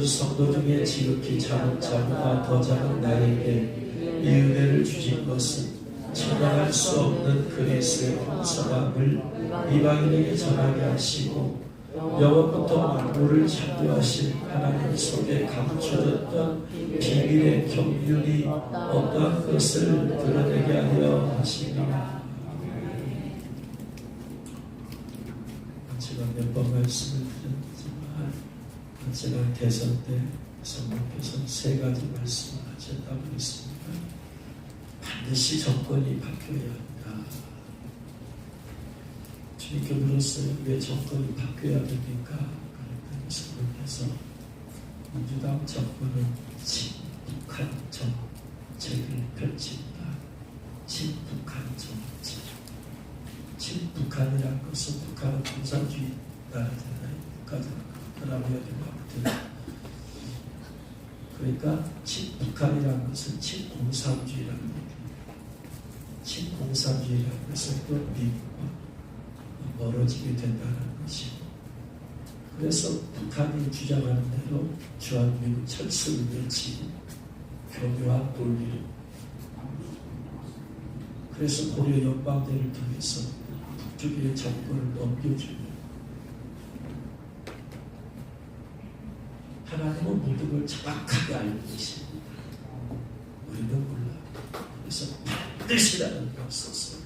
성도 중에 지극히 작은 자보다 더 작은 나에게 이 은혜를 주신 것은 전당할 수 없는 그리스의 풍성함을 이방인에게 전하게 하시고 영원부터 만물을 창조하신 하나님 속에 감춰졌던 비밀의 경륜이 어떠한 것을 드러내게 하려 하십니다. 제가 몇 번 말씀을 드렸지만 제가 대선 때 성령께서 세 가지 말씀을 하셨다고 했습니다. 반드시 정권이 바뀌어야 한다. 주님께 물었어요. 왜 정권이 바뀌어야 됩니까? 그랬더니 성령께서 민주당 정권은 친북한 정책을 펼친다. 친북한 정책. 친북한이라는 것은 북한은 공산주의 나라잖아요. 북한이라고 해야 되는 것 같아요. 그러니까 친북한이라는 것은 친공산주의라는 얘기예요. 친공산주의라는 것은 또 미국과 멀어지게 된다는 것이고, 그래서 북한이 주장하는 대로 주한미군 철수를 외치고 교묘한 논리로, 그래서 고려 연방대를 통해서 북쪽의 정권을 넘겨주고, 하나님은 모든 걸 정확하게 알고 계십니다. 우리는 몰라. 그래서 반드시라는 걸 썼어요.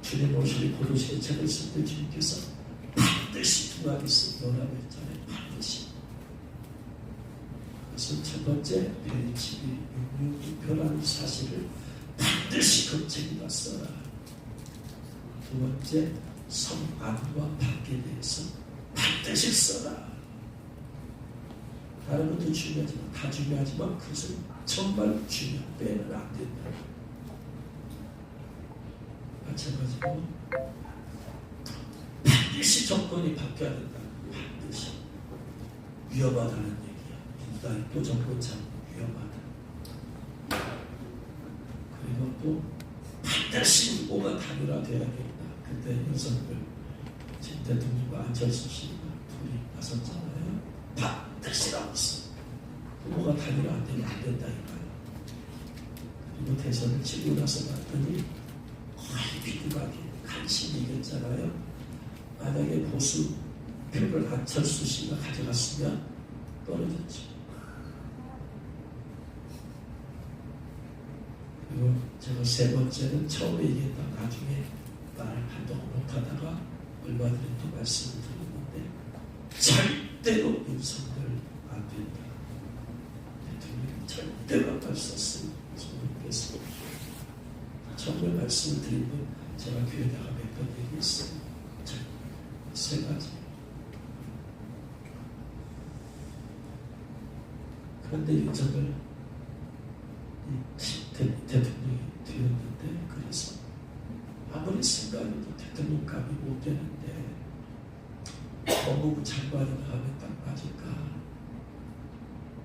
주님 오시리 고도시의 책을 쓸 때 주님께서 반드시 두 가지 뭐라고 했잖아요. 반드시. 그래서 첫 번째, 베리치비 666표라는 사실을 반드시 검증이다 써라. 두 번째, 성 안과 밖에 대해서 반드시 써라. 다른 것도 중요하지만, 다 중요하지만 그것은 정말 빼면 안 된다. 마찬가지로 반드시 정권이 바뀌어야 된다. 반드시. 위험하다는 얘기야. 민주당이 또 정권 참 위험하다. 그리고 또 반드시 후보가 단일화되어야 된다. 그때 윤석열 전 대통령과 안철수 씨가 둘이 나섰잖아요. 반드시라고 했어. 후보가 단일화 안 되면 안 된다 이거예요. 그리고 대선을 치고 나서 봤더니 거의 비교하게 간신히 이겼잖아요. 만약에 보수 표를 안철수 씨가 가져갔으면 떨어졌죠. 그리고 제가 세 번째는 처음에 얘기했다. 나중에 말을 한동안 못하다가 얼마 전에 또 말씀을 드렸는데, 절대로 윤석열 안 된다. 대통령이 절대로 안 썼어요. 그래서 처음에 말씀을 드린 건 제가 교회다가 몇 번 얘기했어요. 세 가지. 그런데 윤석열 대통령이 되었는데, 그래서 아무리 생각해도 대통령감이 못 되는데 법무부 장관이나 하면 딱 맞을까?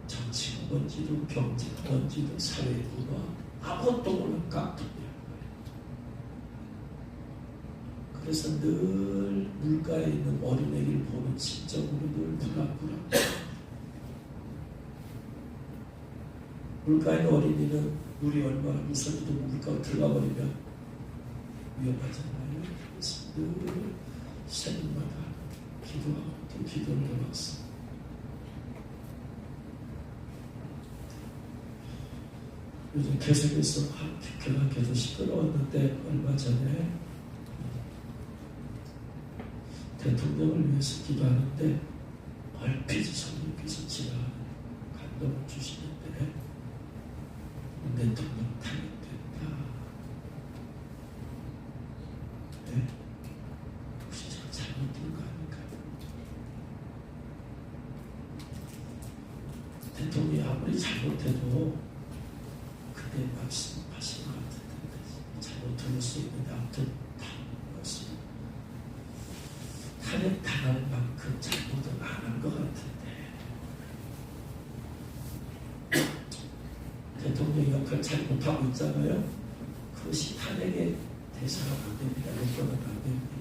정치가 뭔지도 경제가 뭔지도 사회부가 아무것도 모르는 깍두기라는 거예요. 그래서 늘 물가에 있는 어린애기를 보는 심정으로 늘 불안불안. 물가에 있는 어린이는 물이 얼마나 무서워도 물가로 들어가 버리면 위험하잖아요. 그래서 늘 새벽마다 기도하고 또 기도를 해봤어. 요즘 계속해서 교회가 계속 시끄러웠는데, 얼마 전에 대통령을 위해서 기도하는데 얼핏 성령께서 지나 감동을 주시는데, 대통령 탄핵됐다. 네? 혹시 제가 잘못 들은 거 아닐까? 대통령이 아무리 잘못해도 그때 말씀하신 것 같은데, 잘못 들을 수 있는데, 아무튼 말씀. 탄핵 당할 만큼 잘못은 안 한 것 같은데, 대통령 역할 잘 못하고 있잖아요. 그것이 탄핵의 대사가 안 됩니다. 여건은 안 됩니다.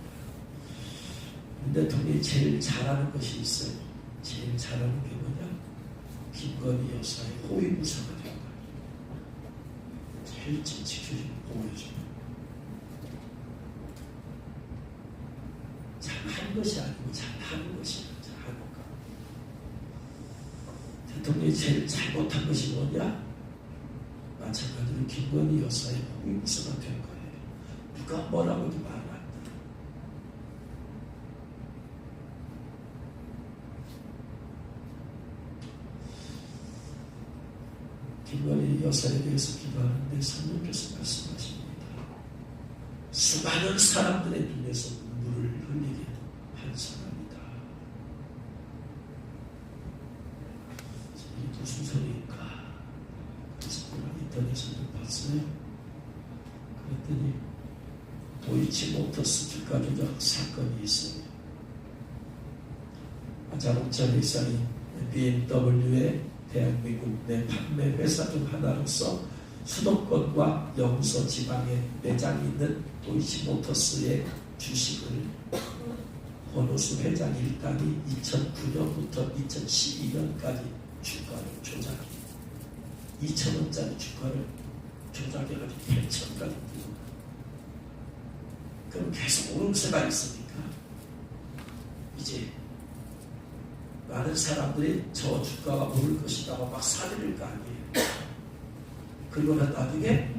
대통령이 제일 잘하는 것이 있어요. 제일 잘하는 게 뭐냐? 김건희 여사의 호위무사가 된 거예요. 제일 지켜주고 보호해주고. 잘하는 것이 아니고 잘하는 것이야. 잘하는 거. 대통령이 제일 잘못한 것이 뭐냐? 마찬가지로 김건희 여사의 호위무사가 된 거예요. 누가 뭐라고도 말 안 한다. 김건희 여사에 대해서 기도하는데 성령께서 말씀하십니다. 수많은 사람들의 눈에서 눈물을 흘리게 한 사람이다. 이게 무슨 소리일까? 그래서 인터넷에서 봤어요. 그랬더니 도이치모터스 주가 조작 사건이 있어요. 자동차 회사인 BMW의 대한민국 내 판매 회사 중 하나로서 수도권과 영서 지방에 매장이 있는 도이치모터스의 주식을 권오수 회장 일당이 2009년부터 2012년까지 주가를 조작해 2,000원짜리 주가를 조작해가지고 8,000원까지 뛰고 그럼 계속 오름세가 있으니까 이제 많은 사람들이 저 주가가 오를 것이다 막 사들일 거 아니에요. 그리고 나중에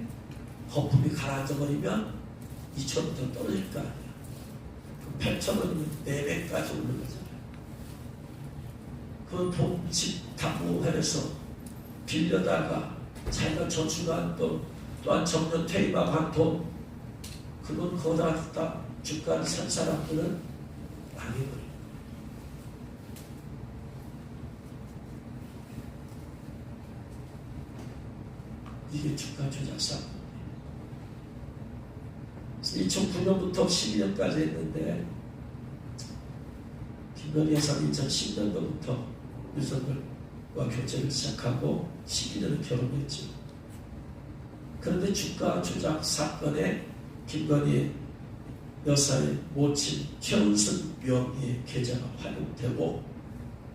거품이 가라앉아버리면 2,000원 떨어질 거 아니에요. 그럼 8,000원이면 4배까지 올라가잖아요. 그 돈 집 담보해서 빌려다가 자기가 저축한 돈 또한 정년 퇴임한 돈 그건 거기다 갖다 주가를 산 사람들은 망해버려요. 이게 주가 조작 사건이에요. 2009년부터 12년까지 했는데 김건희 여사는 2010년도부터 윤석열과 교제를 시작하고 12년에 결혼했죠. 그런데 주가 조작 사건에 김건희 여사의 모친 최은순 명의의 계좌가 활용되고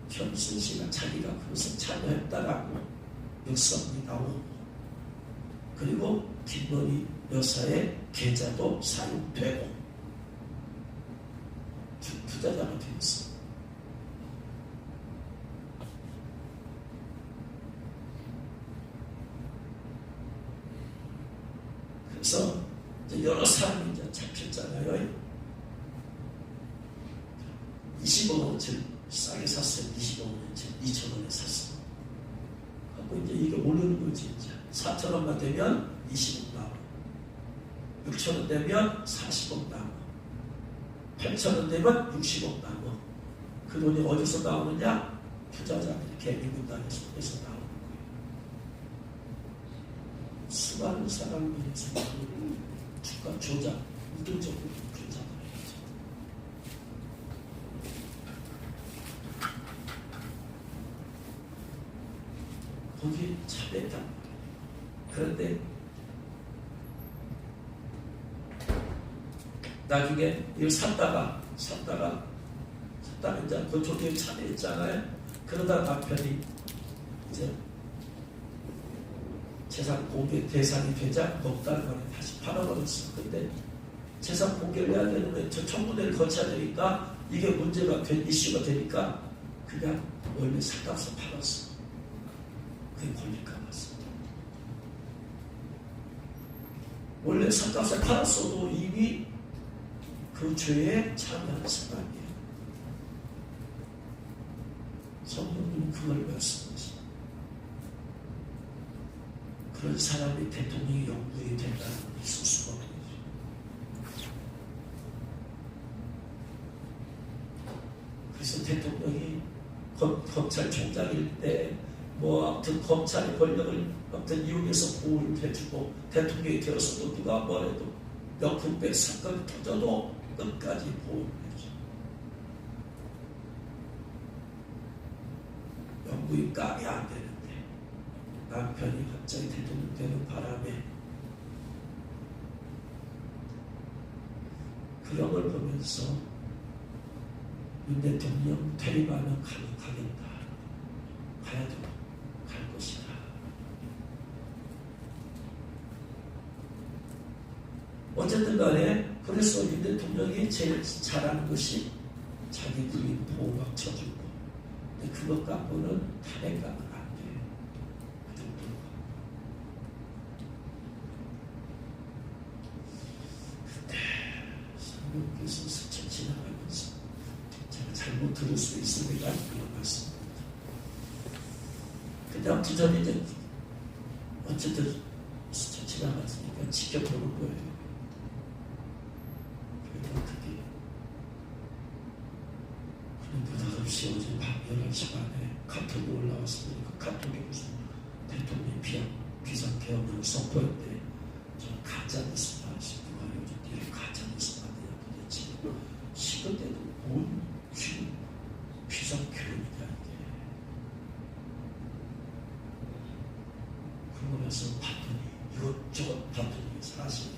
최은순 씨가 자기가 그것을 참여했다라고 육성이 나오고 그리고 김건희 여사의 계좌도 사용되고 투자자가 되었어. 그래서 여러 사람이 이제 잡혔잖아요. 20억 원어치 싸게 샀어요. 20억 원어치 2,000원에 샀어. 그리고 이제 이게 오르는 거지. 이제 4,000원만 되면 20억 나오고 6,000원 되면 40억 나오고 8,000원 되면 60억 나오고 그 돈이 어디서 나오느냐? 투자자들이 개미군단에서 나오는 거예요. 수많은 사람들이 주가 조작, 의도적으로 조작을 해야죠. 거기 차별단 말이에요. 그런데 나중에 이걸 샀다가 이제 그 조기에 참여했잖아요. 그러다 남편이 이제 재산 공개 대상이 되자 넉 달 만에 다시 팔아버렸어. 근데 재산 공개를 해야 되는데 저 청문회를 거쳐야 되니까 이게 문제가 된 이슈가 되니까 그냥 원래 삭감해서 팔았어. 그게 걸릴까 봤어. 원래 삭감해서 팔았어도 이미 그 죄에 참여하는 사람이에요. 성령님은 그걸 말씀하시죠. 그런 사람이 대통령이 영부인이 된다는 건 있을 수가 없는 거죠. 그래서 대통령이 검찰총장일 때 뭐 아무튼 검찰의 권력을 아무튼 이용해서 보호를 해주고 대통령이 되어서도 누가 뭐래도 명품백 사건이 터져도 끝까지 보호를 해줘. 영부인 깜이 안 되는데 남편이 갑자기 대통령 되는 바람에 그런 걸 보면서 윤 대통령 퇴임하면 가겠다. 가야도 갈 것이다. 어쨌든 간에 그래서 윤 대통령이 제일 잘하는 것이 자기 부인 보호막 쳐주고, 근데 그것 갖고는 탄핵 가면 안 돼. 그 정도가. 그때 성령께서 스쳐 지나가면서 제가 잘못 들을 수 있으니까 이런 말씀입니다. 근데 아무튼 저는 이제 어쨌든 스쳐 지나갔으니까 지켜보는 거예요. 어떻게 느닷없이 어제 밤 11시 반에 카톡이 올라왔으니까 카톡이 무슨 대통령 비상계엄을 선포했대. 저는 가짜뉴스다 싶고 요즘 이게 가짜뉴스가 아니야 도대체 시간대도 뭔 지금 비상계엄이냐 이게. 그러고 나서 봤더니 이것저것 봤더니 사실이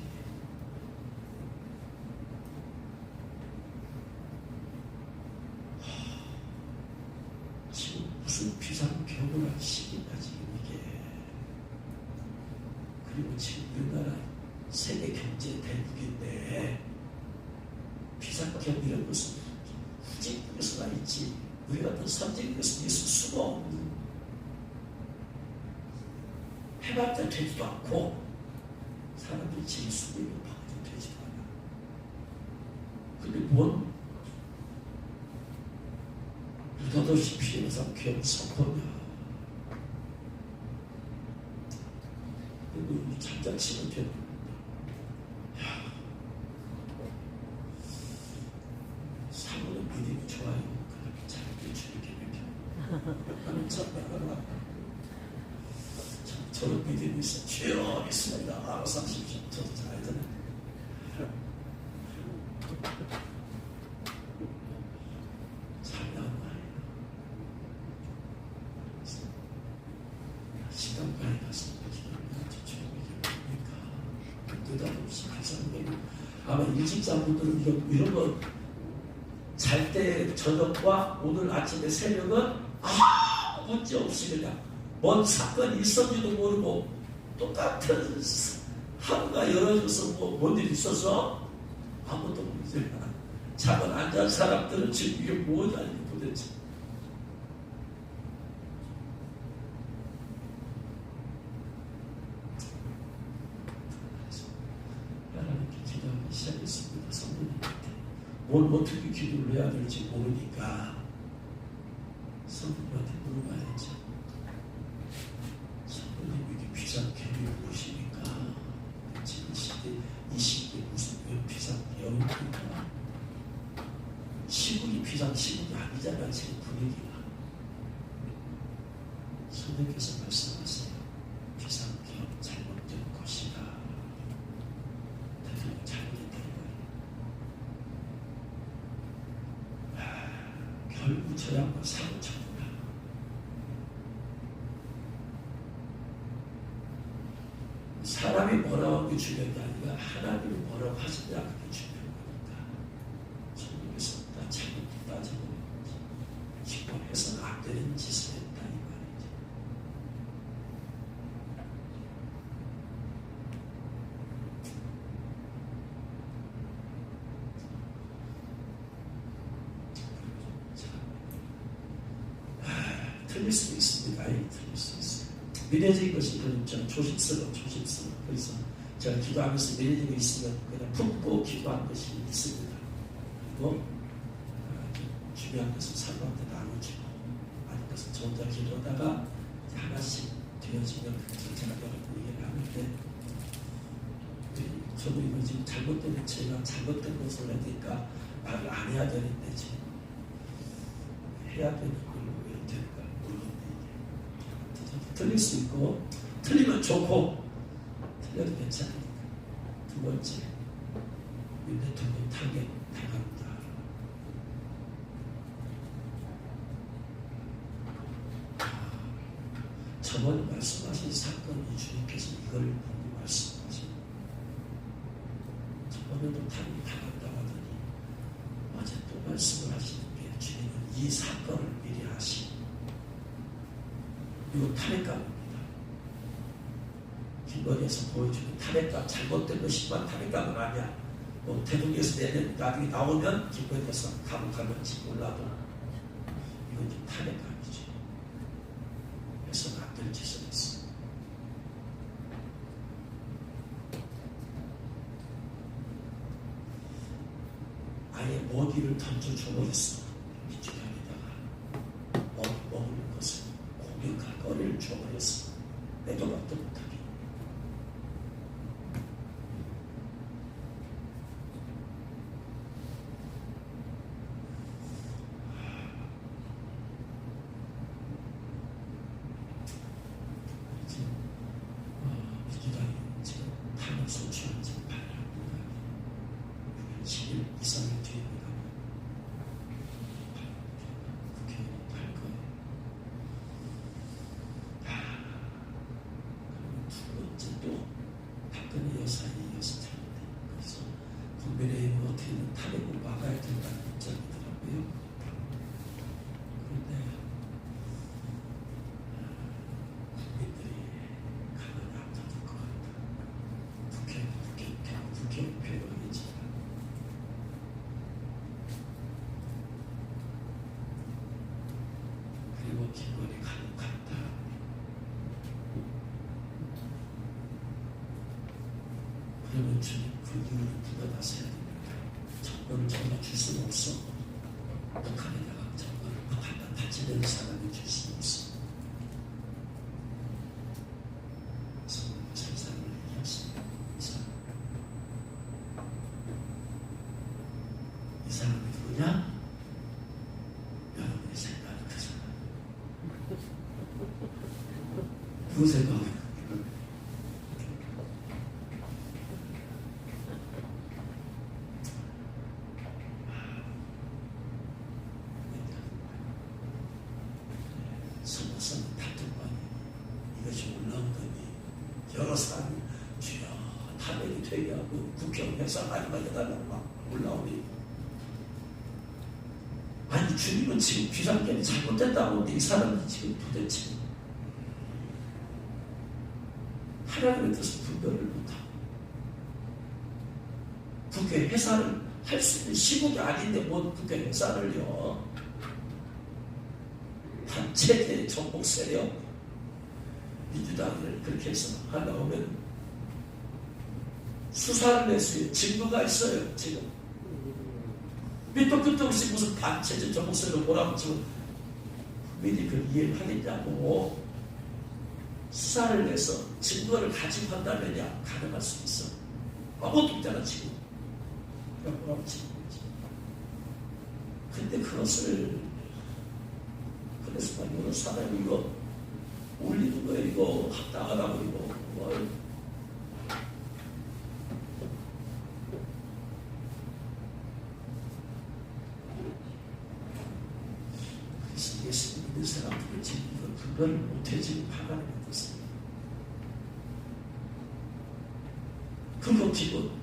무슨 비상경보란 시기다 지금 이게. 그리고 지금 우리나라 세계 경제 대국인데 비상경이라는 것은 후진국에서나 있지 우리 같은 선진국에서 있을 수가 없는, 해봤자 되지도 않고 사람들이 지금 수급이 받아도 되지도 않아. 근데 뭔 느닷없이 피해서 기업 선포냐. 그리고 잠자치면 되는 겁니다. 사고는 믿음이 좋아요. 그럼 잘 주이렇게 믿겨. 저런 믿음이 있어. 주여 있습니다. 알아서 하십시오. 저도 잘 알잖아요. 시간까지 가서 느닷없이 가서는 아마 일직자분들은 이런 거 잘 때 저녁과 오늘 아침에 새벽은 문제 없이 그냥 뭔 사건이 있었는지도 모르고 똑같은 하루가 열어져서 뭔 일 있어서 아무도 문제가 잠을 안 잔 사람들은 지금 이게 뭐냐 도대체. 기도하기 시작했습니다. 성도님한테 뭘 어떻게 기도를 해야 될지 모르니까 성도님한테 물어봐야죠. 성도님 이게 비상계엄이 무엇입니까? 지금 시대 이 시기에 무슨 비상계엄입니까? 시국이 비상시국이 아니잖아요. 지금 분위기가. 성도님께서 말씀하세요. 비상계엄 잘못된 것이다. 결국 저 양반 사고 쳤구나. 사람이 뭐라고 하는 게 중요한 게 아니라 하나님이 뭐라고 하시냐 그게 중요한 거니까. 성령께서 나 잘못했다 잘못했지. 기권해서는 안 되는 짓을 했다 이 말이지. 틀릴 수 있습니다. 틀릴 수 있어요. 미래적인 것이 좀 조심스러워. 그래서 제가 기도하면서 미래적인 게 있으면 그냥 품고 기도하는 것이 있습니다. 그리고 중요한 것은 사람한테 나눠주고 아닌 것은 저 혼자 기도하다가 하나씩 되어지면 제가 여러분 얘기를 하는데 저도 이거 지금 잘못된 제가 잘못된 것을 하니까 말을 안 해야 되는데 지금 해야 되는 걸로 왜 될까 모르겠네. 틀릴 수 있고 틀리면 좋고 틀려도 괜찮으니까. 두 번째, 윤 대통령 타격 당합니다. 저번에 말씀하신 사건이 주님께서 이걸 보고 말씀하신 저번에도 타격 당한다고 하더니 어제 또 말씀을 하시는 게 이 사건을 미리 하시. 이거 탈핵감입니다. 김건희에서 보여주는 탈핵감, 잘못된 것이지만 탈핵감은 아니야. 뭐 대통령에서 내년 나중에 나오면 김건희에서 감옥 갈지 몰라도 이건 좀 탈핵감이지. 해서는 안 될 짓을 했어. 아예 먹이를 던져줘버렸어. 이쪽에다가 먹을 것을 공격할 거리를 줘버렸어. 내도 밥도 못하게. 민주당이 지금 탄핵 소추안 지금 발표합니다. 6월 10일 이상을 뒤에 국회의원이 할 거예요. 그리고 두 번째 또 박근혜 여사에 이어서 되는데, 그래서 국민의힘은 어떻게든 탄핵을 막아야 된다는 입장이더라고요. 그런데 국민들이 가만히 안 둬둘 것 같다. 국회 표현이지. 그리고 김건희 감옥 갔다. 그러면 주님 그 이유를 누가 나서야 됩니까? 정권을 전혀 줄 수는 없어. 북한에다가 정권을 갖다 바치는 사람이 줄 수는 없어. 성령의 설사를 얘기했습니다. 이 사람이 누구냐? 여러분이 생각하는 그 사람. 누구 생각하는 서서히 다툼만이 이것이 올라오더니 여러 사람이 주여 탄핵이 되게 하고 국회의원 회사 마지막에 해달라고 막 올라오니, 아니 주님은 지금 비상견이 잘못된다고 하는데 이 사람이 지금 도대체 하나님의 뜻을 분별을 못하고 국회 회사를 할 수 있는 시국이 아닌데 뭔 국회 회사를요. 단체대 정복 세력 민주당을 그렇게 해서 하려면 수사를 냈어요. 증거가 있어요. 지금 밑도 끝도 없이 무슨 단체적 정복 세력을 뭐라고 지금 국민이 그걸 이해를 하겠냐고. 수사를 내서 증거를 가지고 한다면야 가능할 수 있어. 아무것도 없잖아 지금. 그러니까 뭐라고 지금 거지. 근데 그것을 그래서 막 여러 사람이 이거 올리는 거예요. 이거 합당하다고 이거 뭘. 그래서 예수 믿는 사람들이 지금 이걸 분별을 못해 지금 하나님의 뜻을. 그거 기본.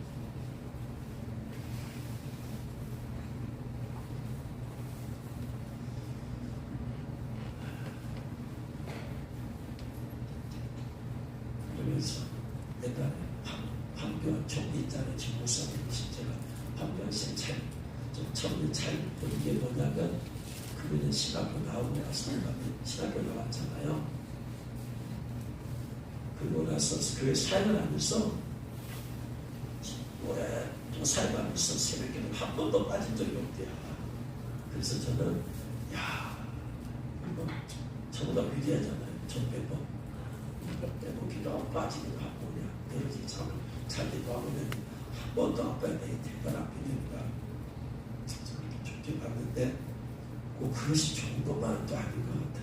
그래서 옛날에 황교안 총리 있잖아요. 지금 목사님 제가 황교안 씨 좀 처음에 잘 보는 게 뭐냐면 그분은 신학교 나오고 나서 신학교 나왔잖아요. 그러고 나서 교회 사역을 하면서 뭐래 또 사역하면서 새벽에는 한 번도 빠진 적이 없대요. 그래서 저는 야 이거 저보다 위대하잖아요. 전 멤버 뭐 기도하고 빠지기도 하고 그냥 내려지 잘 기도하면 한 번도 안 빠져. 되게 대단한 믿음이다. 그렇게 좋게 봤는데 꼭 그것이 좋은 것만은 또 아닌 것 같아.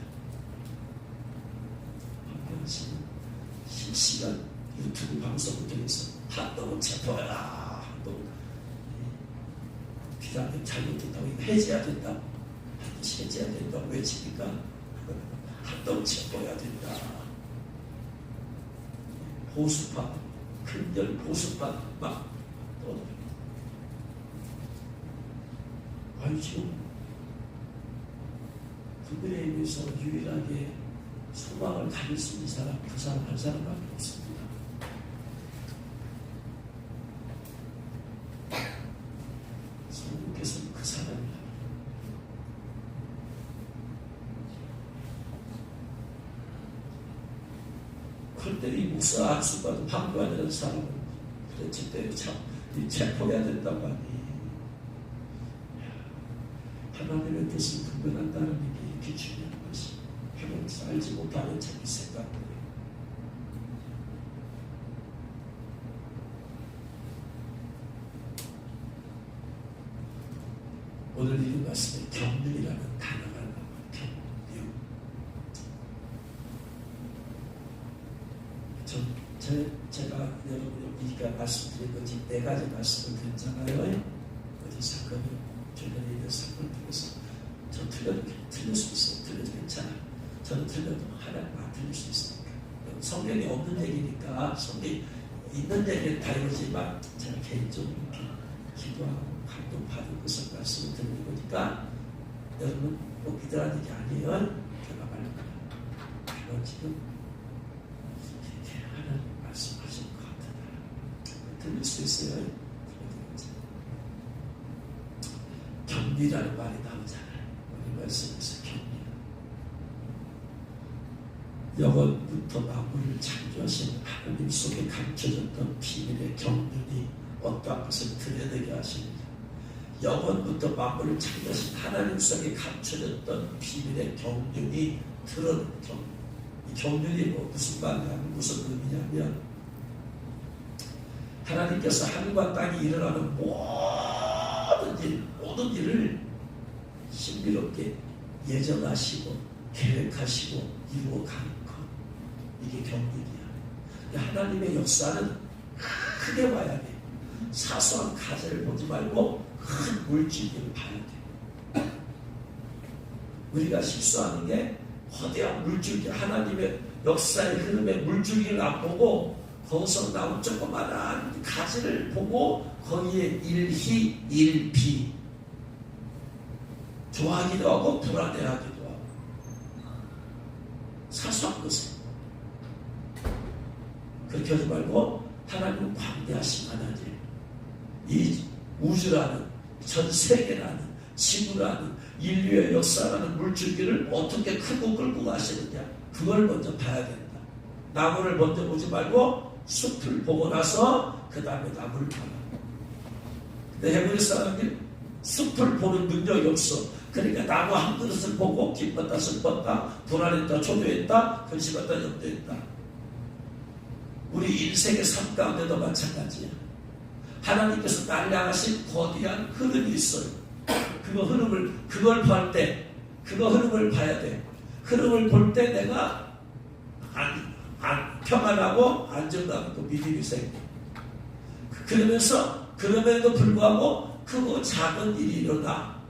황교안 씨는 실시간 유튜브 방송을 통해서 한동훈 체포해라. 한동훈 비상금 잘못됐다고 해제해야 된다. 반드시 해제해야 된다고 외치니까 한동훈 체포해야 된다. 보수파, 큰절 보수파 막 떠들어요. 아니 지금 그분에 의해서 유일하게 소망을 가질 수 있는 사람, 그 사람 한 사람밖에 없습니다. 성령께서는 그 사람이라. 그때 이 목사 안수받은 방구하는 사람은 도대체 때로 참 체포해야 된다고 하니 하나님의 뜻을 분별한다는 게 이렇게 중요한 것이 하나님께서 알지 못하는 자기 생각들이 오늘 이 말씀에 경륜이라는 단어가 나와요. 경륜. 제가 여러분이 말씀드린 거지 4가지 말씀을 드렸잖아요. 어제 사건을 최근에 있는 사건을 통해서 저 틀릴 수 있어요. 틀려도 괜찮아. 저는 틀려도 하나님 안 틀릴 수 있으니까. 성경이 없는 얘기니까 성경이 있는 얘기는 다르지만 제가 개인적으로 이렇게 기도하고 감동받은 것을 말씀을 드리는 거니까 여러분 꼭 믿으라는 얘기 아니에요. 제가 말합니다. 그건 지금 이렇게 하나님 말씀하실 것 같다. 들릴 수 있어요. 경리라는 말이 나오잖아요. 우리 말씀에서 경리. 영원부터 만물을 창조하신 하나님 속에 감춰졌던 비밀의 경륜이 어떠한 것을 드러내게 하십니다. 영원부터 만물을 창조하신 하나님 속에 감춰졌던 비밀의 경륜이 드러낸 경륜. 이 경륜이 무슨 말이냐면 무슨 의미냐면 하나님께서 하늘과 땅이 일어나는 모든 일을 신비롭게 예정하시고 계획하시고 이루어가는 것. 이게 경륜이야. 하나님의 역사는 크게 봐야 돼. 사소한 가지를 보지 말고 큰 물줄기를 봐야 돼. 우리가 실수하는 게 거대한 물줄기, 하나님의 역사의 흐름의 물줄기를 안 보고 거기서 나온 조그마한 가지를 보고 거기에 일희, 일비 좋아하기도 하고 불안해하기도 하고 사소한 것을 그렇게 하지 말고 하나님은 광대하신 하나님, 이 우주라는 전 세계라는 지구라는 인류의 역사라는 물줄기를 어떻게 크고 끌고 가시느냐 그걸 먼저 봐야 된다. 나무를 먼저 보지 말고 숲을 보고 나서 그 다음에 나무를 봐라. 근데 해버리 사람들이 숲을 보는 능력이 없어. 그러니까 나무 한 그릇을 보고 기뻤다 슬펐다 불안했다 초조했다 근심했다 염려했다. 우리 인생의 삶 가운데도 마찬가지야. 하나님께서 나를 향하신 거대한 흐름이 있어요. 그걸 흐름을 봐야 돼. 흐름을 볼 때 내가 평안하고 안정감과 믿음이 생겨. 그럼에도 불구하고 크고 작은 일이 일어나.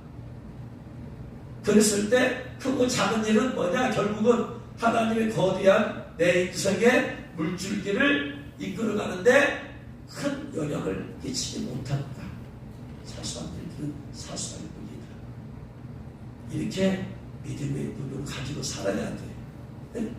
그랬을 때 크고 작은 일은 뭐냐? 결국은 하나님의 거대한 내 인생의 물줄기를 이끌어가는데 큰 영향을 끼치지 못한다. 사소한 일들은 사소한 뿐이다. 이렇게 믿음의 눈을 가지고 살아야 돼. 네?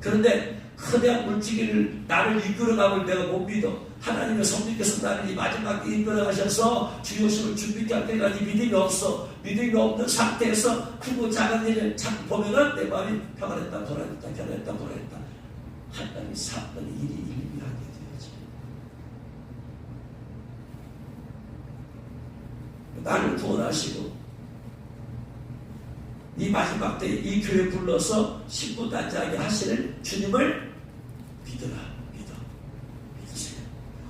그런데 거대한 물줄기를 나를 이끌어가면 내가 못 믿어. 하나님의 성령께서 나를 이 마지막 때 이끌어가셔서 주요식을 준비케 할 때까지 믿음이 없어. 믿음이 없는 상태에서 크고 작은 일을 자꾸 보면은 내 마음이 평안했다 불안했다 결혼했다 불안했다 하나님이 사건이 일이 일비하게 되어지. 나를 구원하시고 이 마지막 때 이 교회 불러서 신부단장하게 하시는 주님을 믿으라. 믿으세요.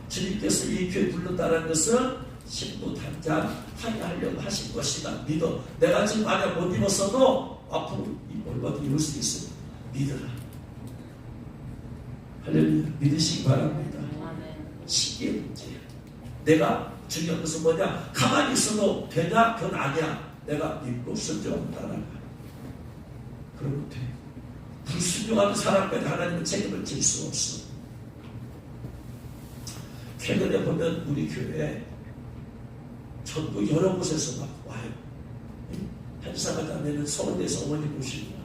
주님께서 이 교회 불렀다는 것은 신부단장 하게 하려고 하신 것이다. 믿어. 내가 지금 만약 못 입었어도 앞으로 얼마든 입을 수 있어. 믿으라. 할렐루야. 믿으시기 바랍니다. 시기의 문제야. 내가 중요한 것은 뭐냐? 가만히 있어도 되냐? 그건 아니야. 내가 믿고 순종하고 따라가. 그러면 돼. 불순종하는 사람까지 하나님은 책임을 질 수 없어. 최근에 보면 우리 교회에 전국 여러 곳에서 막 와요. 한 이상하지 않으면 서울대에서 어머니 모시는 거야.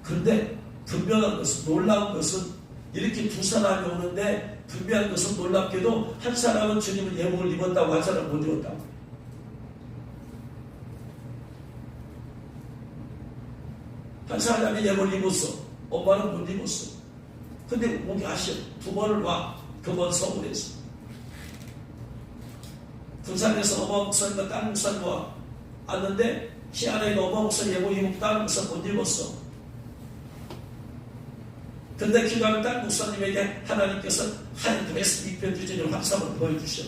그런데 분명한 것은, 놀라운 것은 이렇게 두 사람이 오는데 분명한 것은 놀랍게도 한 사람은 주님은 예복을 입었다고 한 사람은 못 입었다고. 한 사람이 예복을 입었어. 엄마는 못 입었어. 근데 오기 아시오. 두 번을 와. 그 번 서울에서. 군산에서 어머 목사님과 다른 목사님과 왔는데 희한하게 어머 목사님 예복 입고 다른 목사님 못 입었어. 근데 기도하는 다른 목사님에게 하나님께서 하얀 드레스 입혀주시는 환상을 보여주셔.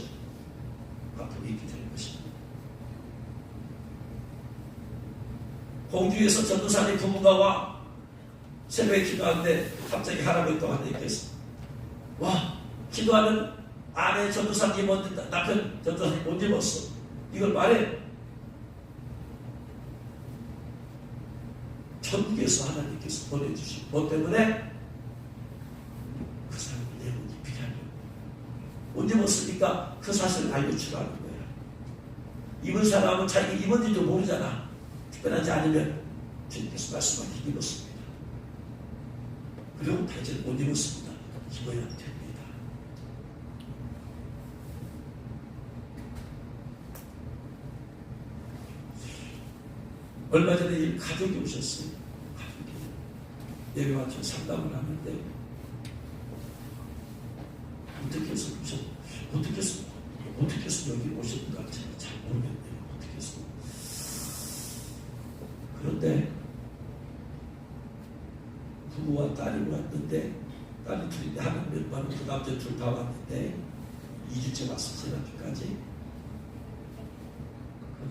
앞으로 입게 되는 것입니다. 공주에서 전도사님 부부가 와 새벽에 기도하는데 갑자기 할아버지 또 하나님께서 와 기도하는 아내 전도사님 입었는데 남편 전도사님 못 입었어. 이걸 말해. 천국에서 하나님께서 보내주시고 뭐 때문에? 그 사람을 예복 입히게 하려고. 못 입었으니까 그 사실을 알려주라는 거야. 입은 사람은 자기 입었는지도 모르잖아. 특별하지 않으면 주님께서 말씀하기 입었습니다. 그리고 다이제를 못 입었습니다. 입어야 됩니다. 얼마 전에 이 가족이 오셨어요. 가족이 여기 와서 상담을 하는데 어떻게 해서 여기 오셨는가 제가 잘 모르겠네요. 어떻게 해서. 그런데 부부와 딸이 왔는데 딸이 둘인데 하는 몇만 원, 그 남자 둘 다 왔는데 2주째 왔어. 지난주까지.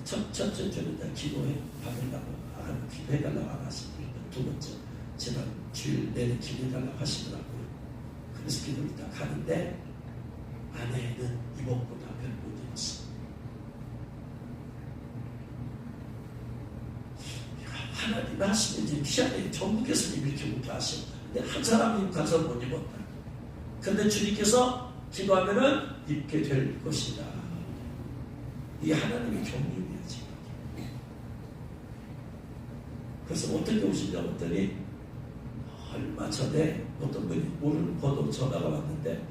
첫째 주는 기도해 받으려고 기도해달라고 안 하시니까 두 번째 지난 주일 내내 기도해달라고 하시더라고요. 그래서 기도를 딱 하는데 아내는 이목보다 별 못 입었어. 하나님 하시면 지금 희한해. 전국에서 이렇게 못 하셔. 근데 한 사람이 가서 못 입었다. 근데 주님께서 기도하면은 입게 될 것이다. 이게 하나님의 경륜이야 지금. 그래서 어떻게 오시냐 했더니 얼마 전에 어떤 분이 모르는 번호로 전화가 왔는데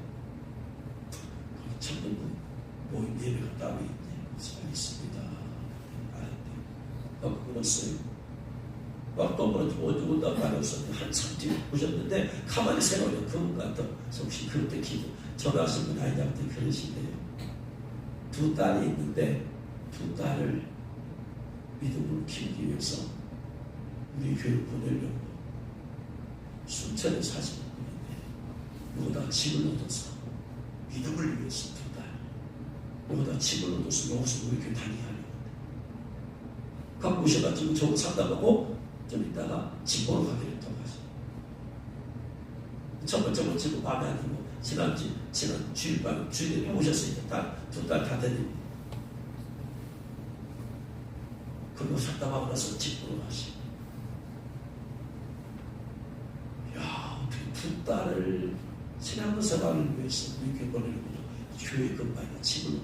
천국분 모임 예배가 따로 있네. 잘 있습니다. 알았대. 물었어요. 또 물었고 어디 온다고 말했었는데 한참 뒤에 오셨는데 가만히 생각해. 그분 같아. 혹시 그때 기도 전화하신 분 아니냐 했더니 그러시네요. 두 딸이 있는데 두 딸을 믿음으로 키우기 위해서 우리 교회 보내려고 순천에 사시는 분인데 여기다 집을 얻어서 믿음을 위해서 두 딸 여기다 집을 얻어서 여기서 우리 교회 다니게 하려고 갖고 오셔가지고 저거 상담하고 좀 이따가 집 보러 가기로 했다고 하죠. 첫 번째 집은 마음에 안 들고 지난 주일밤 주일에 오셨으니까 두 딸 다 데리고 그리고 상담하고 나서 집 보러 가시고 야 어떻게 두 딸을 신앙의 생활을 위해서 이렇게 보내는 거죠. 교회 근방에 집을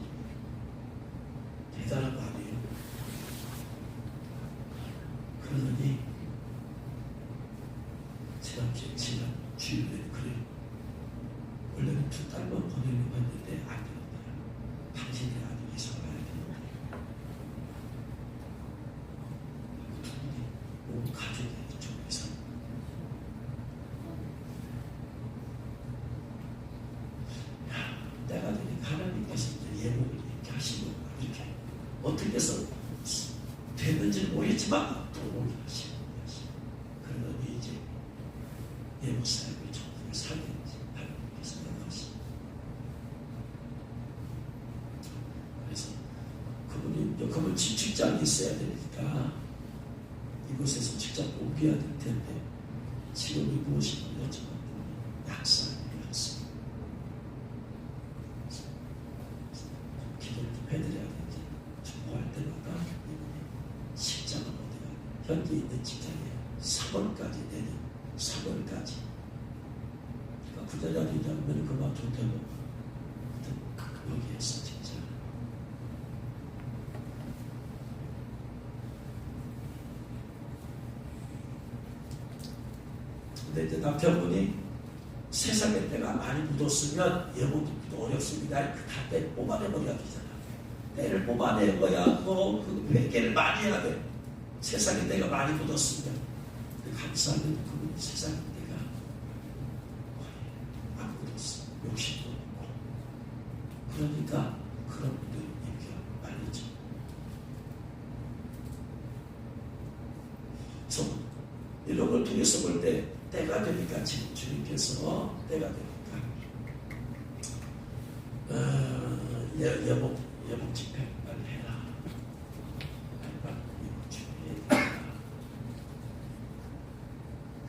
대단한 거 아니에요. 그러더니 지난 주일에 그래 원래는 두 딸만 보내려고 했는데 안 되는 거야. 당신이 아니기 살아야 되는데 온 가족이 이쪽에서 내가 되니까 하나님께서 예복을 이렇게 하시고 이렇게 어떻게 해서 됐는지는 모르겠지만 또 오게 하시고 그러더니 이제 예복 사역을 전국에 살겠지 하나님께서 명하시고 그래서 그분 직장이 있어야 되니까 이곳에서 직장 옮겨야 될 텐데 직업이 무엇인가 여쭤봤더니 약사님이었어요. 기도를 좀 해드려야 되지. 중보할 때마다 이분이 직장을 얻어야 현재 있는 직장에 3월까지 내년 3월까지 그러니까 부자자리지 않으면 그만둘 때도 여기에서 직장 근데 이제 남편분이 세상에 때가 많이 묻었으면 예보도 어렵습니다. 다 때 뽑아내버려야 되잖아. 때를 뽑아내고야 뭐그 회개를 많이 해야 돼. 세상에 때가 많이 묻었으면. 감사하게도 그분이 세상에 때가 안 묻었어. 욕심도 없고. 그러니까 그런 분들이 이렇게 말리죠. 이런 걸 통해서 볼 때 때가 되니까 지금 주님께서 때가 되니까 예복 집회 빨리 해라. 빨리 예복 집회 해라.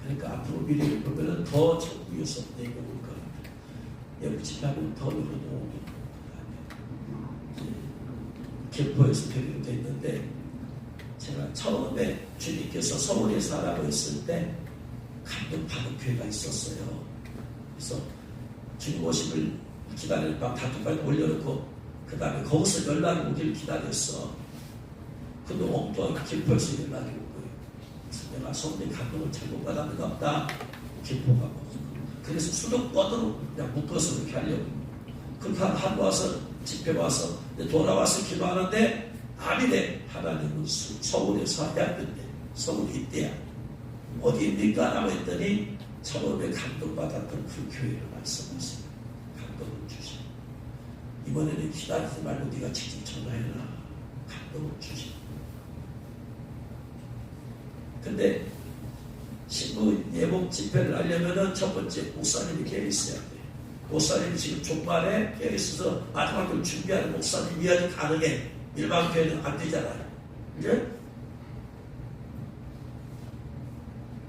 그러니까 앞으로 미래를 보면은 더 천국에서 내가 올 겁니다. 예복 집회하면 더 여러분 개포에서 배경돼 있는데 제가 처음에 주님께서 서울에 살아고 있을 때 감동받은 교회가 있었어요. 그래서 주님 오심을 기다릴 밤 다투까지 올려놓고 그 다음에 거기서 연락이 오길 기다렸어. 근데 엉뚱하게 김포에서 연락이 온 거예요. 그래서 내가 성령 감동을 잘못 받았는가 보다. 김포가 뭐. 그래서 수도권으로 그냥 묶어서 그렇게 하려고. 그렇게 하고 와서 집회 와서 돌아와서 기도하는데 아니래. 하나님은 서울에서 해야 된대. 서울이 이때야. 어디입니까? 라고 했더니 처음에 감동받았던 그 교회를 말씀하세요. 감동을 주시. 이번에는 기다리지 말고 네가 직접 전화해라. 감동을 주시. 근데 신부 예복 집회를 하려면은 첫 번째 목사님이 깨어 있어야 돼. 목사님이 지금 종말에 깨어 있어서 마지막을 준비하는 목사님이야지 가능해. 일반 교회는 안 되잖아요. 그래?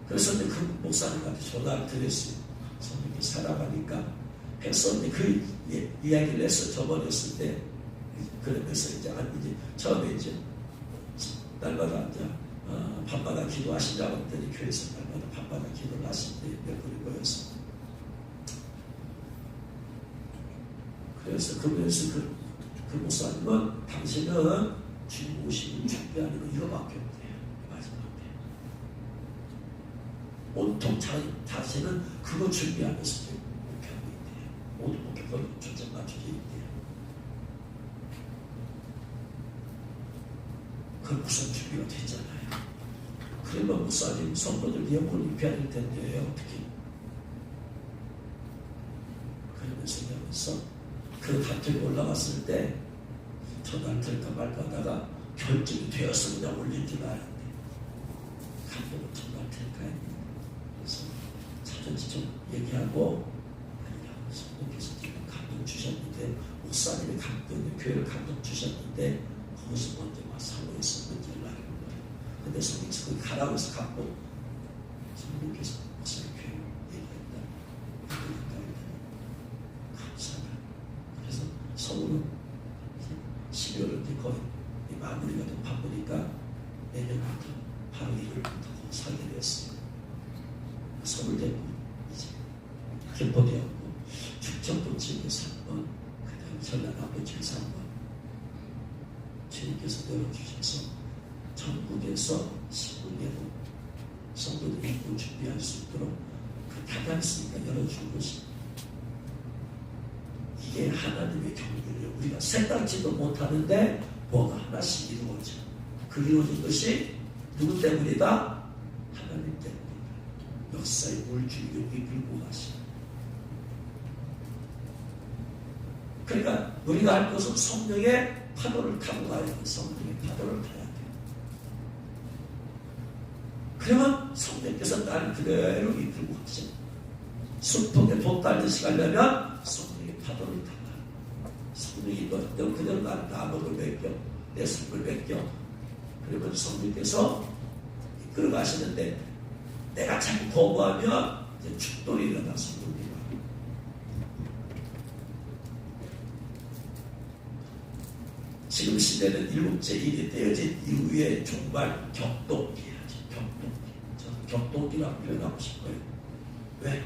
그래서 그 목사님한테 전화를 드렸어요. 선생님이 살아가니까 했었는데 그 이야기를 해서 저번에 했을 때 그러면서 이제 처음에 이제 날마다 이제 밤마다 기도하시자고 했더니 교회에서 날마다 밤마다 기도를 하실 때 몇 분이 모여서 그래서 그러면서 그 목사님은 당신은 주님 오시고 준비하는 거 이거밖에 없대요. 마지막 때 온통 자신은 그거 준비하면서 목회하고 있대요. 모든 목회가 초점 맞추게 있대요. 그 무슨 준비가 됐잖아요. 그러면 목사님 성도들 예복을 입혀야 될 텐데 어떻게 그러면서 하면서 그 단톡에 올라갔을 때 전화를 들까 말까 하다가 결정이 되어서 그냥 올린 줄 알았는데 감독은 전화를 들까 했는데 그래서 사전지 좀 얘기하고 아니야 성도께서 지금 감동 주셨는데 목사님이 교회를 감동 주셨는데 거기서 먼저 막 사고에서 먼저 연락이 온 거예요. 근데 성도께서 거기 가라고 해서 갔고 성도께서 목사님 교회 얘기했다. 감사하다. 그래서 서울은 12월은 거의 마무리가 좀 바쁘니까 내년부터 바로 1월부터 살게 되었어요. 서울대고 이제 김포대학고 충청도 지역에서 한번 그 다음 전라남도 지역에서 한번 주님께서 열어주셔서 전국에서 신분대로 성도들이 입고 준비할 수 있도록 그 다단스니까 열어준 것이 이게 하나님의 경륜이에요. 우리가 생각지도 못하는데 뭐가 하나씩 이루어져. 그 이루어진 것이 누구 때문이다? 하나님 때문이다. 역사의 물줄기를 이끌고 가시. 그러니까 우리가 할 것은 성령의 파도를 타고 가야 돼. 성령의 파도를 타야 돼. 그러면 성령께서 나를 그대로 이끌고 가시. 숲속에 돛 달듯이 가려면 성령의 파도를 타고 성령이 너 그대로 나를 나무를 맡겨 내 삶을 맡겨 그러면 성령께서 이끌어 가시는데 내가 자꾸 거부하면 이제 축돌이 일어나 성령이가 지금 시대는 일곱째 일이 떼어진 이후에 정말 격동기야지. 격동기. 저는 격동기라고 표현하고 싶어요. 왜?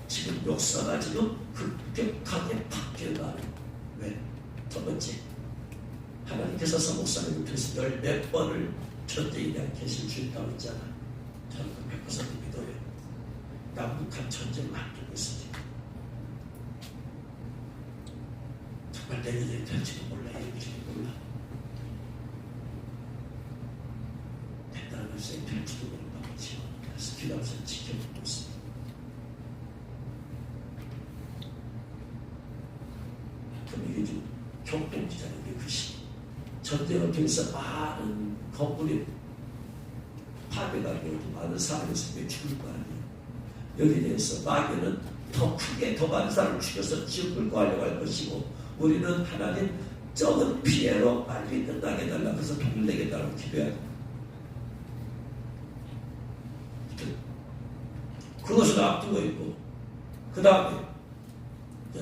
지금 역사가 지금 급격하게 바뀌어가는. 왜? 첫 번째, 하나님께서 목사님을 통해서 10몇 번을 전쟁에 대한 계시를 주셨다고 했잖아. 저는 100% 믿어요. 남북한 전쟁을 앞두고 있습니다. 정말 내년에 될지도 몰라, 이럴지도 몰라. 대단한 것이 될지도 모른다고 지금 그래서 기도하면서 지켜보고 있습니다. 그럼 이게 좀 격동지잖아요. 그 시. 전쟁을 통해서 많은 건물이 파괴가 되고 많은 사람의 생명이 죽을 거 아니에요. 여기에 대해서 마귀는 더 크게 더 많은 사람을 죽여서 지옥을 구하려고 할 것이고, 우리는 하나님 적은 피해로 빨리 끝나게 해달라, 그래서 통일되게 해달라고 기도해야 됩니다. 그것을 앞두고 있고, 그 다음에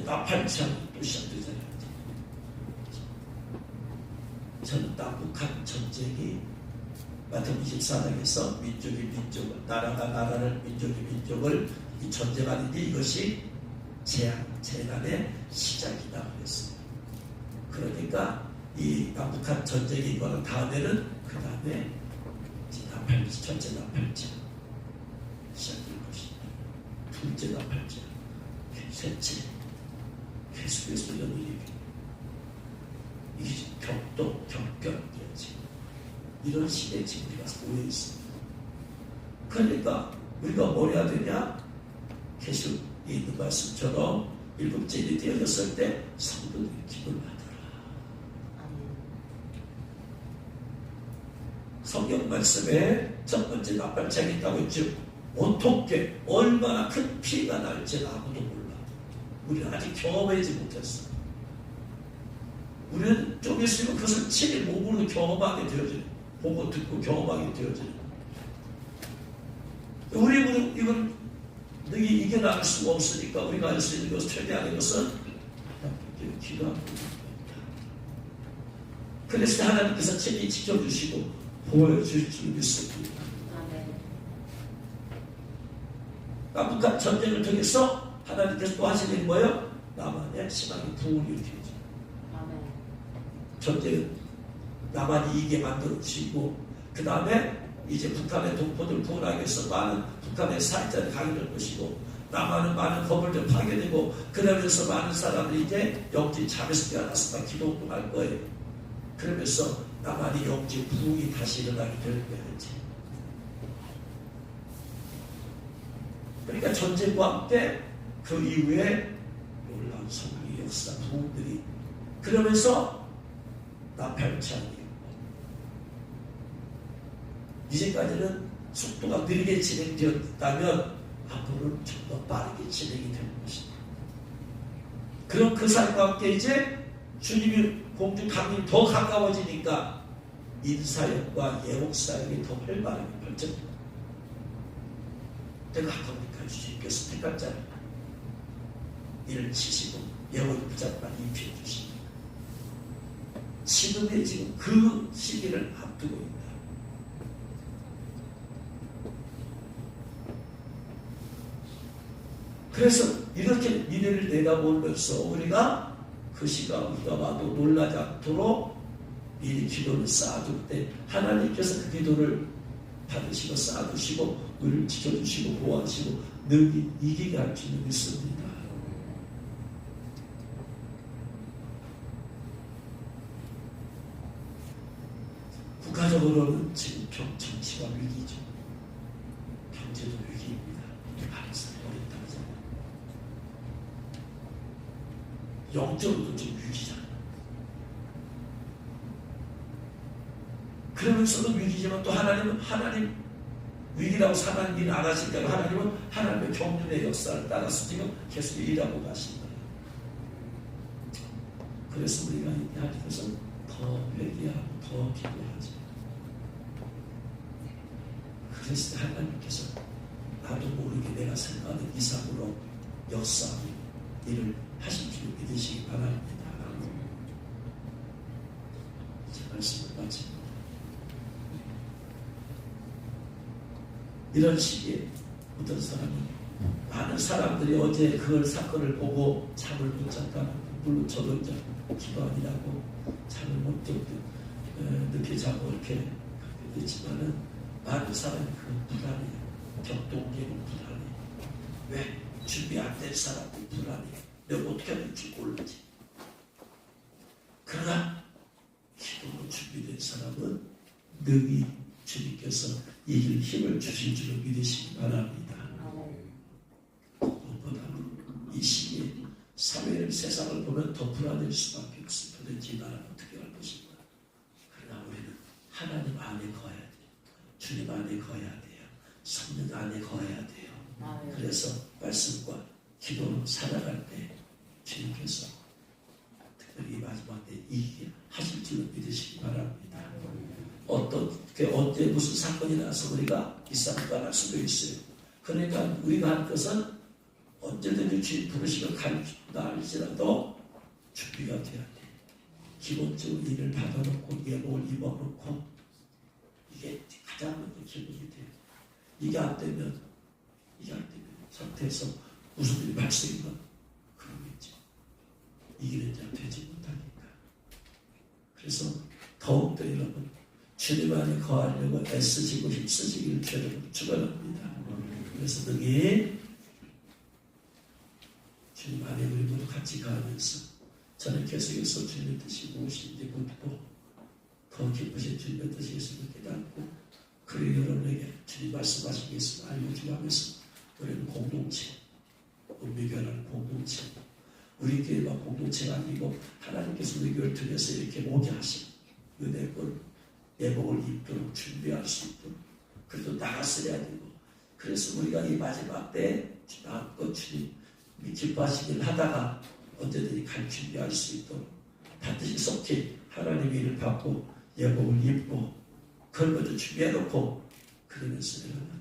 나팔창이 또 시작되잖아요. 저는 남북한 전쟁이 마태복음 24장에서 민족이 민족을, 나라가 나라를, 민족이 민족을, 이 전쟁 아닌데 이것이 재난의 시작이다 그랬어요. 그러니까 이 남북한 전쟁이 이거는 다음에는 그 다음에 나팔자, 첫째 나팔자 시작될 것입니다. 둘째 나팔자, 셋째, 계속해서 이런 일이 이게 격동, 격변되어지 이런 시대에 지금 우리가 놓여 있습니다. 그러니까 우리가 뭘 해야 되냐? 계속 있는 말씀처럼 일곱째 일이 되어졌을 때 성도들이 기도를 하더라. 성경 말씀에 첫 번째 나팔창이 있다고 했죠. 어떻게 얼마나 큰 피해가 날지는 아무도 몰라. 우리는 아직 경험하지 못했어. 우리는 좀 있으면 그것을 친히 몸으로 경험하게 되어져요. 보고 듣고 경험하게 되어져요. 우리 이건 너희 이겨나갈 수가 없으니까 우리가 할 수 있는 것은, 최대한의 것은 기도하는 겁니다. 그래서 하나님께서 친히 지켜주시고 보여줄 줄 믿습니다. 남북한 전쟁을 통해서 하나님께서 또 하시는 뭐예요? 남한의 신앙의 부흥을 일으키죠. 전쟁은 남한이 이기게 만들어지고, 그 다음에 이제 북한의 동포들 구원하기 위해서 많은 북한의 사회자들이 가게 될 것이고, 남한은 많은 건물들 파괴되고, 그러면서 많은 사람들이 이제 영지 잠에서 깨어났으면 기도할 거예요. 그러면서 남한이 영지 부흥이 다시 일어나게 될 거예요. 이제. 그러니까 전쟁과 함께 그 이후에 놀라운 성공의 역사, 부흥들이, 그러면서 나팔창이 이제까지는 속도가 느리게 진행되었다면 앞으로는 좀 더 빠르게 진행이 될 것입니다. 그럼 그 사람과 함께 이제 주님이 공중 강림이 더 가까워지니까 인사역과 예옥사역이 더 활발하게 펼쳐집니다. 내가 가까우니까 주님께서 택한 자를 이를 치시고 예옥을 붙잡아 입히해 주십니다. 지금의 지금 그 시기를 앞두고 있다. 그래서 이렇게 미래를 내다보면서 우리가 그 시간 우리가 와도 놀라지 않도록 미리 기도를 쌓아둘 때 하나님께서 그 기도를 받으시고 쌓아두시고 우리를 지켜주시고 보호하시고 늘 이기게 할 줄을 믿습니다. 국가적으로는 지금 정치가 위기죠. 경제도 위기입니다. 항상 어렵다잖아요. 영적으로도 좀 위기잖아요. 그러면서도 위기지만 또 하나님 위기라고 하나님 일을 안 하시니까 하나님은 하나님의 경륜의 역사를 따라서 지금 계속 일하고 가신 거예요. 그래서 우리가 하나님께서 더 회개하고 더 기도하죠. 그래서 하나님께서 나도 모르게 내가 생각하는 이상으로 역사하고 일을 하실 줄 믿으시기 바랍니다. 제 말씀을 마칩니다. 이런 시기에 어떤 사람이 많은 사람들이 어제 그 사건을 보고 잠을 못 잤다는, 물론 저도 이제 기도하느라고 잠을 못 늦게 자고 이렇게 됐지만은 많은 사람이 그 불안해요. 격동적인 불안해. 왜? 준비 안 된 사람이 불안해. 내가 어떻게 해야 될지 모르지. 그러나 기도로 준비된 사람은 능히 주님께서 이길 힘을 주실 줄을 믿으시기 바랍니다. 무엇보다는 이 시기에 사회를 세상을 보면 더 불안할 수밖에 없어요. 도대체 이 나라는 어떻게 할 것인가. 그러나 우리는 하나님 안에 거해야 돼요. 주님 안에 거해야 돼요. 성령 안에 거해야 돼요. 그래서 말씀과 기도로 살아갈 때 주님께서 특별히 이 마지막 때 이기게 하실 줄을 믿으시기 바랍니다. 언제 무슨 사건이 나서 우리가 이 싸움을 떠날 수도 있어요. 그러니까 우리가 할 것은 언제든지 주님 부르시면 가르친다 할지라도 준비가 돼야 돼. 기본적으로 일을 받아놓고 예복을 입어놓고 이게 가장 먼저 기본이 돼요. 이게 안 되면 상태에서 무슨 일이 발생이면 그러겠죠. 이기는 자 되지 못하니까. 그래서 더욱더 여러분 주님 안에 거하려고 애쓰시고 힘쓰시기를 여러분 축원합니다. 그래서 능히 주님 안에 우리 모두 같이 가면서 저는 계속해서 주님의 뜻이 무엇인지 묻고 더 깊으신 주님의 뜻이 있음을 깨닫고 그리고 여러분에게 주님 말씀하신 게 있으면 알려주고 하면서 우리는 공동체, 은미교회라는 공동체, 우리 교회가 공동체가 아니고 하나님께서 우리 교회를 통해서 이렇게 모게 하신 은혜를 예복을 입도록 준비할 수 있도록 그래도 나갔어야 되고 그래서 우리가 이 마지막 때 마음껏 주님 기뻐하시길 하다가 언제든지 갈 준비할 수 있도록 반드시 속히 하나님의 일을 받고 예복을 입고 그걸 먼저 준비해놓고 그러면서 여러분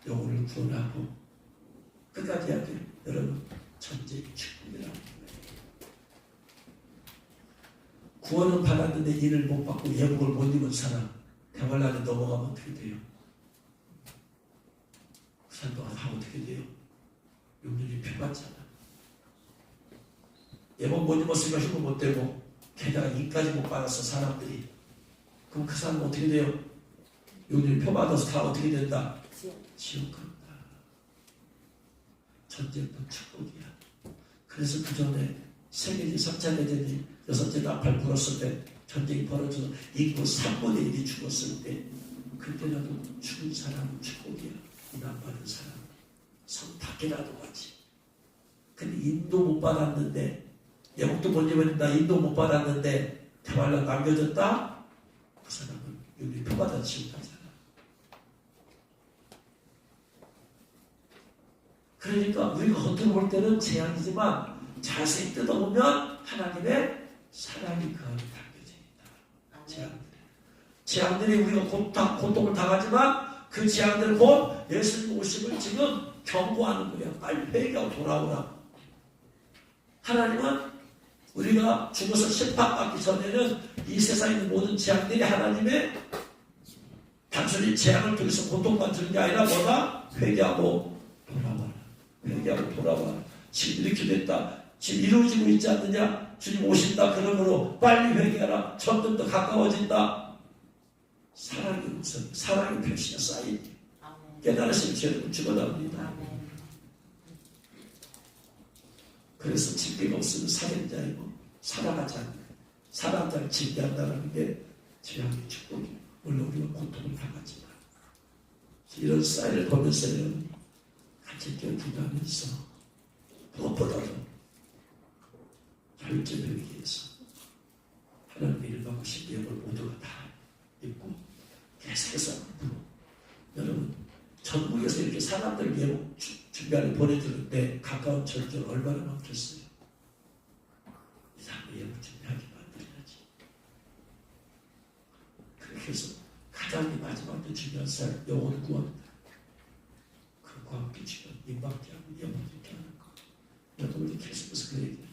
영혼을 구원하고 끝까지 해야 돼요. 여러분 전쟁이 축복이라는 거예요. 구원은 받았는데 일을 못 받고 예복을 못 입은 사람 대관란에 넘어가면 어떻게 돼요? 그 사람 동안 하면 어떻게 돼요? 용률이 펴봤잖아. 예복 못 입었으니까 휴무 못 되고 게다가 일까지 못 받았어 사람들이. 그럼 그 사람은 어떻게 돼요? 용률이 펴받아서 다 어떻게 된다? 지옥 간다. 전쟁도 축복이야. 그래서 그 전에 세계지 3차 대전이 6째 나팔 불었을 때 전쟁이 벌어져서 인구 3분의 1이 죽었을 때 그때라도 죽은 사람은 축복이야. 이난 받은 사람 성 밖에라도 가지. 근데 인도 못 받았는데 예복도 못 입었다 인도 못 받았는데 대활란 남겨졌다? 그 사람은 여기 표받아 지옥하잖아. 그러니까 우리가 겉으로 볼 때는 재앙이지만 자세히 뜯어보면 하나님의 사랑이 그 안에 담겨져 있다. 재앙들이 우리가 고통을 당하지만 그 재앙들을 곧 예수님 오심을 지금 경고하는 거야. 빨리 회개하고 돌아오라. 하나님은 우리가 죽어서 심판받기 전에는 이 세상에 있는 모든 재앙들이 하나님의 단순히 재앙을 통해서 고통만 주는 게 아니라 뭐다? 회개하고 돌아와라. 회개하고 돌아와라. 지금 이렇게 됐다. 지금 이루어지고 있지 않느냐? 주님 오신다. 그러므로 빨리 회개하라. 점점 더 가까워진다. 사랑의 음성, 사랑의 표시가 쌓이니 깨달으시면 죄를 죽어나옵니다. 그래서 징계가 없으면 살인자이고 살아가지 않는 사람자를 징계한다는 게 죄악의 축복이에요. 물론 우리가 고통을 당하지만 이런 사인을 보면서 같이 기도하면서 무엇보다도 결정하기 위해서 하나님의 일을 받고 신비함을 모두가 다 입고 계속해서 여러분 전국에서 이렇게 사람들 예복 준비하는 보내주는데 가까운 절정 얼마나 많겠어요. 이 사람을 예복 준비하게 만들어야지. 그렇게 해서 가장 마지막 때 중요한 살 영혼을 구합니다. 그과 함께 지금 임박하고 예복 준비하는 거. 여러분 우리 계속해서 그 얘기를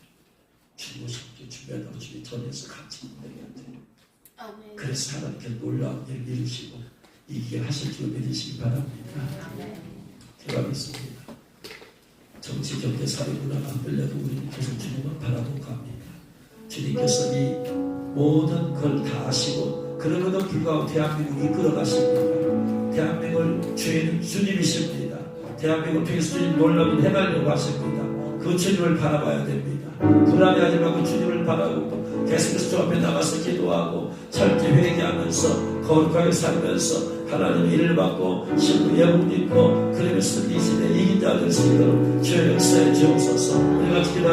주님 오십시오 준비한다고 주님 전해서 같이 얘기해야 돼요. 그래서 하나님께 놀라운 일을 이루시고 이기게 하실 줄 믿으시기 바랍니다. 기도하겠습니다. 정치, 경제, 사회, 문화가 안 들려도 우리는 계속 주님을 바라보고 갑니다. 주님께서 이 모든 걸 다 아시고 그럼에도 불구하고 대한민국을 이끌어 가십니다. 대한민국을 주인은 주님이십니다. 대한민국을 통해서 주님 놀라운 행하려고 하십니다. 그 주님을 바라봐야 됩니다. 불안해하지 말고 주님을 바라보고 계속해서 주 앞에 나가서 기도하고 철저히 회개하면서 거룩하게 살면서 하나님의 일을 받고 신부 예복 믿고 그러면서 이 시대에 이긴 자들 수 있도록 주의 역사에 주옵소서. 우리가 기도